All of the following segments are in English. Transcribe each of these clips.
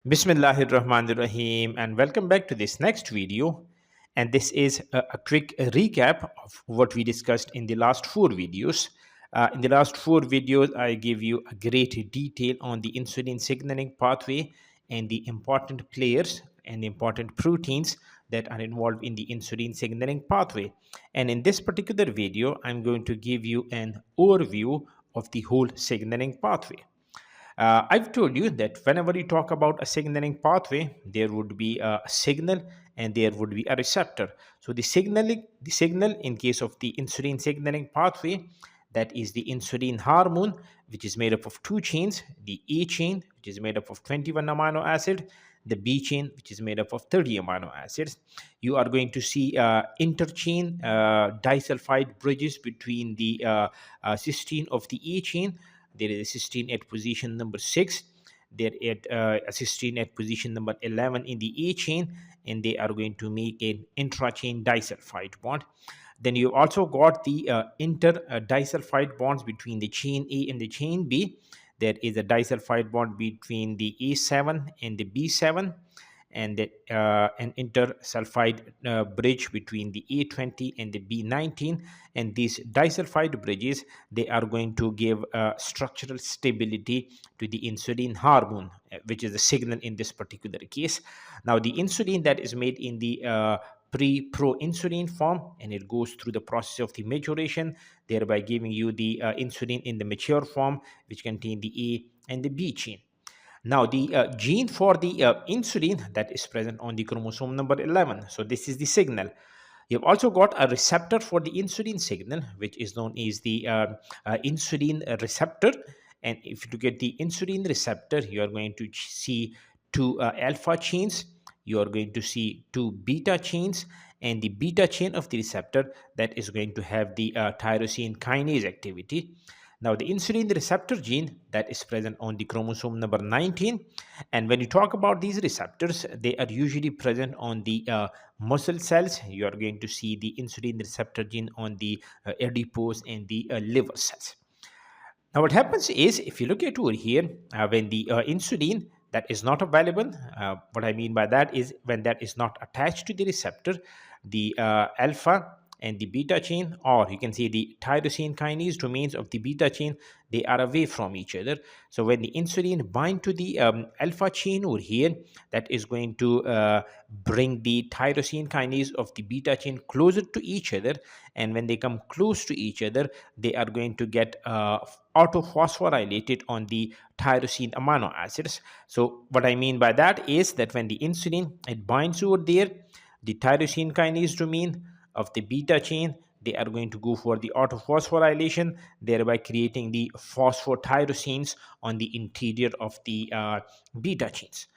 Bismillahirrahmanirrahim, and welcome back to this next video. And this is a quick recap of what we discussed in the last four videos. In the last four videos, I give you a great detail on the insulin signaling pathway and the important players and important proteins that are involved in the insulin signaling pathway. And in this particular video, I'm going to give you an overview of the whole signaling pathway. I've told you that whenever you talk about a signaling pathway, there would be a signal and there would be a receptor. So the signal in case of the insulin signaling pathway, that is the insulin hormone, which is made up of two chains: the A chain, which is made up of 21 amino acid, the B chain, which is made up of 30 amino acids. You are going to see interchain disulfide bridges between the cysteine of the A chain. There is a cysteine at position number 6. There is a cysteine at position number 11 in the A chain, and they are going to make an intrachain disulfide bond. Then you also got the inter disulfide bonds between the chain A and the chain B. There is a disulfide bond between the A7 and the B7, and an intersulfide bridge between the A20 and the B19. And these disulfide bridges, they are going to give structural stability to the insulin hormone, which is the signal in this particular case. Now the insulin that is made in the pre-pro-insulin form, and it goes through the process of the maturation, thereby giving you the insulin in the mature form, which contain the A and the B chain. Now, the gene for the insulin that is present on the chromosome number 11. So, this is the signal. You've also got a receptor for the insulin signal, which is known as the insulin receptor. And if you look at the insulin receptor, you are going to see two alpha chains. You are going to see two beta chains, and the beta chain of the receptor that is going to have the tyrosine kinase activity. Now, the insulin receptor gene that is present on the chromosome number 19. And when you talk about these receptors, they are usually present on the muscle cells. You are going to see the insulin receptor gene on the adipose and the liver cells. Now, what happens is, if you look at over here, when the insulin that is not available, what I mean by that is when that is not attached to the receptor, the alpha and the beta chain, or you can say the tyrosine kinase domains of the beta chain, they are away from each other. So when the insulin bind to the alpha chain over here, that is going to bring the tyrosine kinase of the beta chain closer to each other. And when they come close to each other, they are going to get autophosphorylated on the tyrosine amino acids. So what I mean by that is that when the insulin, it binds over there, the tyrosine kinase domain of the beta chain, they are going to go for the autophosphorylation, thereby creating the phosphotyrosines on the interior of the beta chains.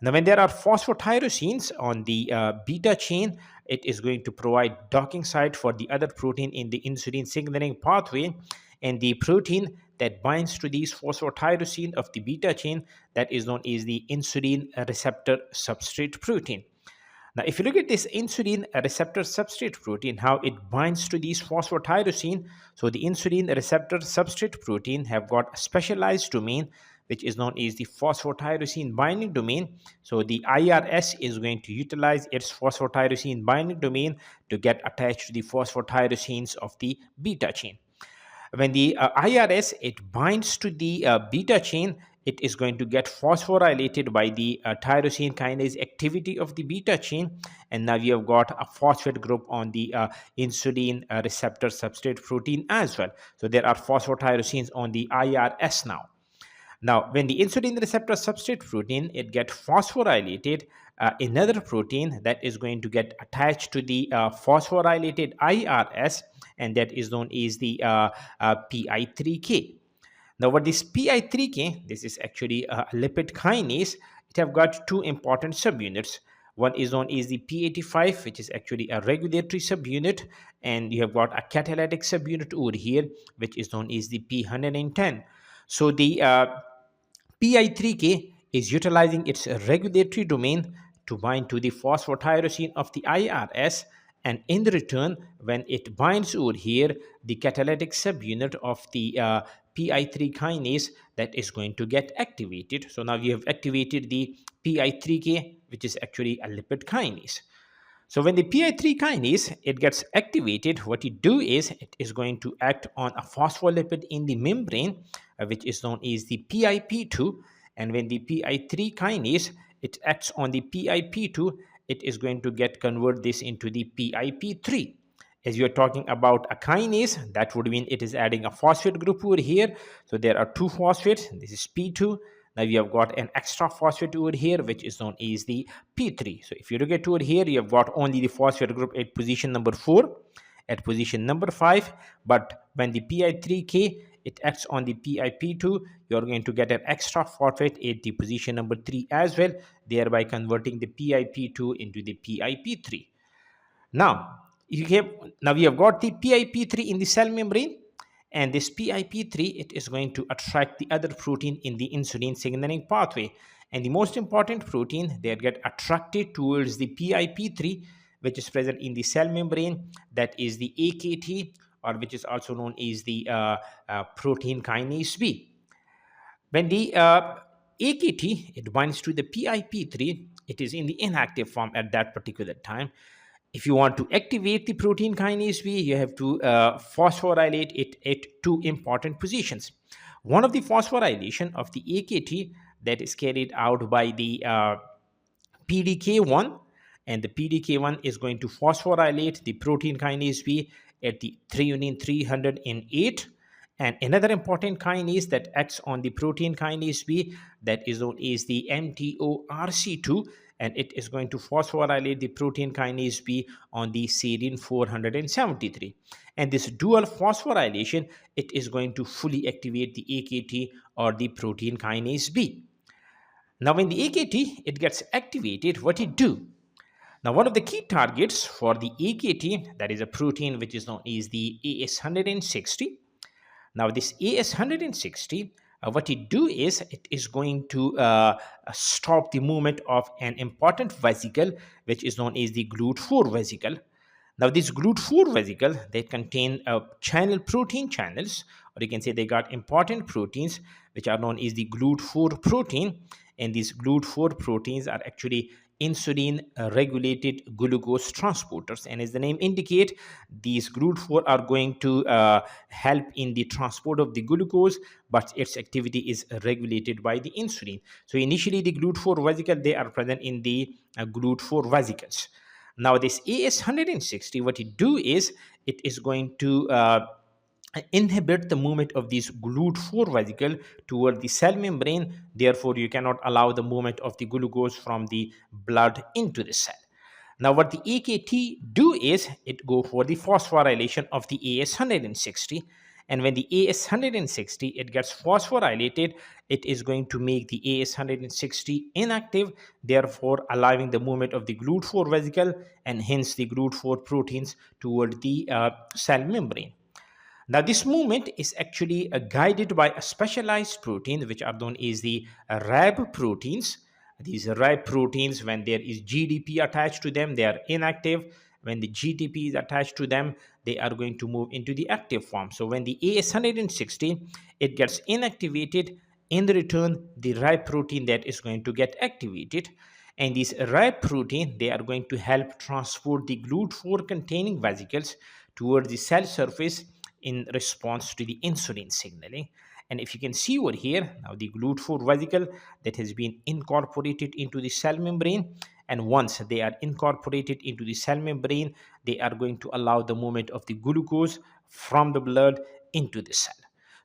Now, when there are phosphotyrosines on the beta chain, it is going to provide docking site for the other protein in the insulin signaling pathway, and the protein that binds to these phosphotyrosine of the beta chain, that is known as the insulin receptor substrate protein. Now, if you look at this insulin receptor substrate protein, how it binds to these phosphotyrosine, so the insulin receptor substrate protein have got a specialized domain, which is known as the phosphotyrosine binding domain. So the IRS is going to utilize its phosphotyrosine binding domain to get attached to the phosphotyrosines of the beta chain. When the IRS, it binds to the beta chain, it is going to get phosphorylated by the tyrosine kinase activity of the beta chain, and now we have got a phosphate group on the insulin receptor substrate protein as well. So there are phosphotyrosines on the IRS now. Now, when the insulin receptor substrate protein, it get phosphorylated, another protein that is going to get attached to the phosphorylated IRS, and that is known as the PI3K. Now, what this PI3K, this is actually a lipid kinase. It have got two important subunits. One is known as the P85, which is actually a regulatory subunit, and you have got a catalytic subunit over here, which is known as the P110. So the PI3K is utilizing its regulatory domain to bind to the phosphotyrosine of the IRS, and in return, when it binds over here, the catalytic subunit of the PI3 kinase that is going to get activated. So now we have activated the PI3K, which is actually a lipid kinase. So when the PI3 kinase it gets activated, what it do is it is going to act on a phospholipid in the membrane, which is known as the PIP2. And when the PI3 kinase it acts on the PIP2, it is going to get convert this into the PIP3. As you're talking about a kinase, that would mean it is adding a phosphate group over here. So there are two phosphates. This is P2. Now we have got an extra phosphate over here, which is known as the P3. So if you look at over here, you have got only the phosphate group at position number 4, at position number 5. But when the PI3K it acts on the PIP2, you're going to get an extra phosphate at the position number 3 as well, thereby converting the PIP2 into the PIP3. Now, we have got the PIP3 in the cell membrane, and this PIP3 it is going to attract the other protein in the insulin signaling pathway. And the most important protein that get attracted towards the PIP3, which is present in the cell membrane, that is the AKT, or which is also known as the protein kinase B. When the AKT it binds to the PIP3, it is in the inactive form at that particular time. If you want to activate the protein kinase B, you have to phosphorylate it at two important positions. One of the phosphorylation of the AKT that is carried out by the PDK1, and the PDK1 is going to phosphorylate the protein kinase B at the threonine 308. And another important kinase that acts on the protein kinase B, that is known as the MTORC2, and it is going to phosphorylate the protein kinase B on the serine 473. And this dual phosphorylation, it is going to fully activate the AKT or the protein kinase B. Now when the AKT it gets activated, what it do? Now one of the key targets for the AKT, that is a protein which is known as the AS160. Now this AS160, what it do is it is going to stop the movement of an important vesicle which is known as the GLUT4 vesicle. Now this GLUT4 vesicle, they contain channel protein channels, or you can say they got important proteins which are known as the GLUT4 protein, and these GLUT4 proteins are actually insulin regulated glucose transporters, and as the name indicate, these GLUT4 are going to help in the transport of the glucose, but its activity is regulated by the insulin. So initially the GLUT4 vesicle, they are present in the GLUT4 vesicles. Now this AS160, what it do is it is going to inhibit the movement of these GLUT4 vesicle toward the cell membrane. Therefore you cannot allow the movement of the glucose from the blood into the cell. Now what the AKT do is it go for the phosphorylation of the AS160, and when the AS160 it gets phosphorylated, it is going to make the AS160 inactive, therefore allowing the movement of the GLUT4 vesicle and hence the GLUT4 proteins toward the cell membrane. Now this movement is actually guided by a specialized protein which are known as the RAB proteins. These RAB proteins, when there is GDP attached to them, they are inactive. When the GTP is attached to them, they are going to move into the active form. So when the AS160 it gets inactivated, in return the RAB protein that is going to get activated, and these RAB protein they are going to help transport the GLUT4 containing vesicles towards the cell surface in response to the insulin signaling. And if you can see over here, now the GLUT4 vesicle that has been incorporated into the cell membrane, and once they are incorporated into the cell membrane, they are going to allow the movement of the glucose from the blood into the cell.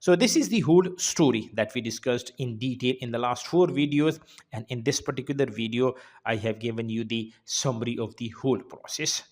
So this is the whole story that we discussed in detail in the last 4 videos, and in this particular video I have given you the summary of the whole process.